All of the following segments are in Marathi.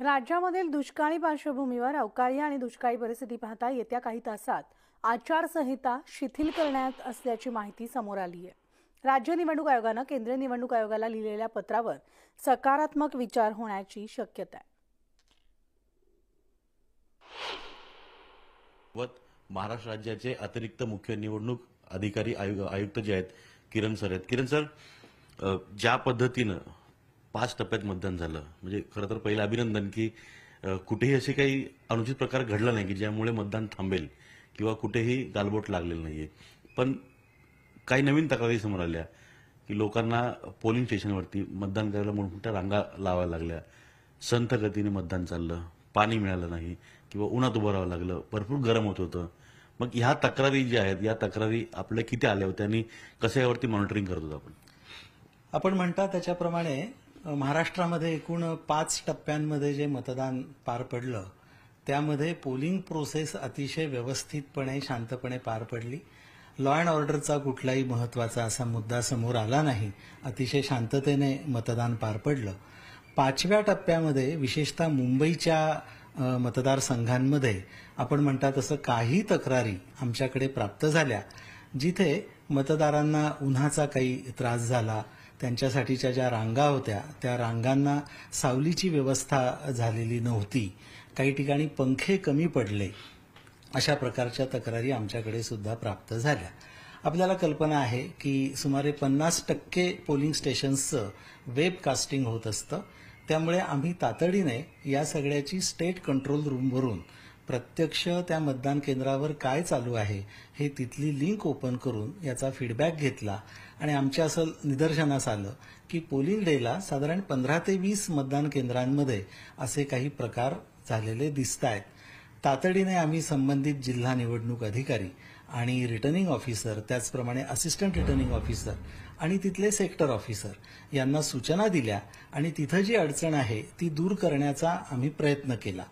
राज्यामधील दुष्काळी पार्श्वभूमीवर अवकाळी आणि दुष्काळी परिस्थिती पाहता येत्या काही तासात आचारसंहिता शिथिल करण्यात असल्याची माहिती समोर आली आहे। राज्य निवडणूक आयोगानं केंद्रीय निवडणूक आयोगाला लिहिलेल्या पत्रावर सकारात्मक विचार होण्याची शक्यता आहे। महाराष्ट्र राज्याचे अतिरिक्त मुख्य निवडणूक अधिकारी आयुक्त जे आहेत किरण सर आहेत। किरण सर, ज्या पद्धतीनं 5 टप्प्यात मतदान झालं, म्हणजे खरं तर पहिलं अभिनंदन की कुठेही असे काही अनुचित प्रकार घडला नाही की ज्यामुळे मतदान थांबेल किंवा कुठेही गालबोट लागलेलं नाहीये। पण काही नवीन तक्रारी समोर आल्या की लोकांना पोलिंग स्टेशनवरती मतदान करायला मोठमोठ्या रांगा लावायला लागल्या, संथ गतीने मतदान चाललं, पाणी मिळालं नाही किंवा उन्हात उभं राहावं लागलं, भरपूर गरम होत होतं। मग ह्या तक्रारी ज्या आहेत, या तक्रारी आपल्या किती आल्या होत्या आणि कसं यावरती मॉनिटरिंग करत होतो आपण म्हणता त्याच्याप्रमाणे महाराष्ट्रामध्ये एकूण 5 टप्प्यांमध्ये जे मतदान पार पडलं त्यामध्ये पोलिंग प्रोसेस अतिशय व्यवस्थितपणे शांतपणे पार पडली। लॉ अँड ऑर्डरचा कुठलाही महत्त्वाचा असा मुद्दा समोर आला नाही, अतिशय शांततेने मतदान पार पडलं। 5व्या टप्प्यामध्ये विशेषतः मुंबईच्या मतदारसंघांमध्ये आपण म्हणता तसं काही तक्रारी आमच्याकडे प्राप्त झाल्या, जिथे मतदारांना उन्हाचा काही त्रास झाला, त्यांच्यासाठीच्या ज्या रांगा होत्या त्या रांगांना सावलीची व्यवस्था झालेली नव्हती, काही ठिकाणी पंखे कमी पडले, अशा प्रकारच्या तक्रारी आमच्याकडे सुद्धा प्राप्त झाल्या। आपल्याला कल्पना आहे की सुमारे 50% पोलिंग स्टेशन्सचं वेबकास्टिंग होत असतं, त्यामुळे आम्ही तातडीने या सगळ्याची स्टेट कंट्रोल रूमवरून प्रत्यक्ष त्या मतदान केंद्रावर काय चालू आहे हे तिथली लिंक ओपन करून याचा फीडबॅक घेतला आणि आमच्या असं निदर्शनास आलं की पोलिंग डेला साधारण 15 ते 20 मतदान केंद्रांमध्ये असे काही प्रकार झालेले दिसतायत। तातडीने आम्ही संबंधित जिल्हा निवडणूक अधिकारी आणि रिटर्निंग ऑफिसर, त्याचप्रमाणे असिस्टंट रिटर्निंग ऑफिसर आणि तिथले सेक्टर ऑफिसर यांना सूचना दिल्या आणि तिथं जी अडचण आहे ती दूर करण्याचा आम्ही प्रयत्न केला।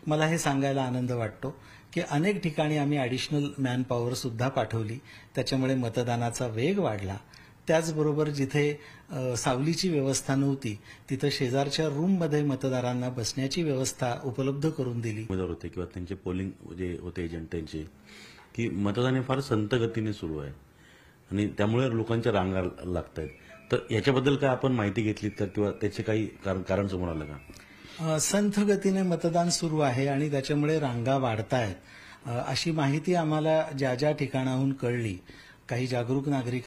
मला हे सांगायला आनंद वाटतो की अनेक ठिकाणी आम्ही ॲडिशनल मॅन पॉवर सुद्धा पाठवली, त्याच्यामुळे मतदानाचा वेग वाढला। त्याचबरोबर जिथे सावलीची व्यवस्था नव्हती तिथं शेजारच्या रूममध्ये मतदारांना बसण्याची व्यवस्था उपलब्ध करून दिली होते किंवा त्यांचे पोलिंग जे होते एजंट त्यांचे, की मतदान हे फार संथ गतीने सुरू आहे आणि त्यामुळे लोकांच्या रांगा लागत आहेत। तर याच्याबद्दल काय आपण माहिती घेतलीत का किंवा त्याचे काही कारण समोर आलं का? संथ गतीने मतदान सुरू आहे आणि त्याच्यामुळे रांगा वाढतायत अशी माहिती आम्हाला ज्या ज्या ठिकाणाहून कळली, काही जागरूक नागरिक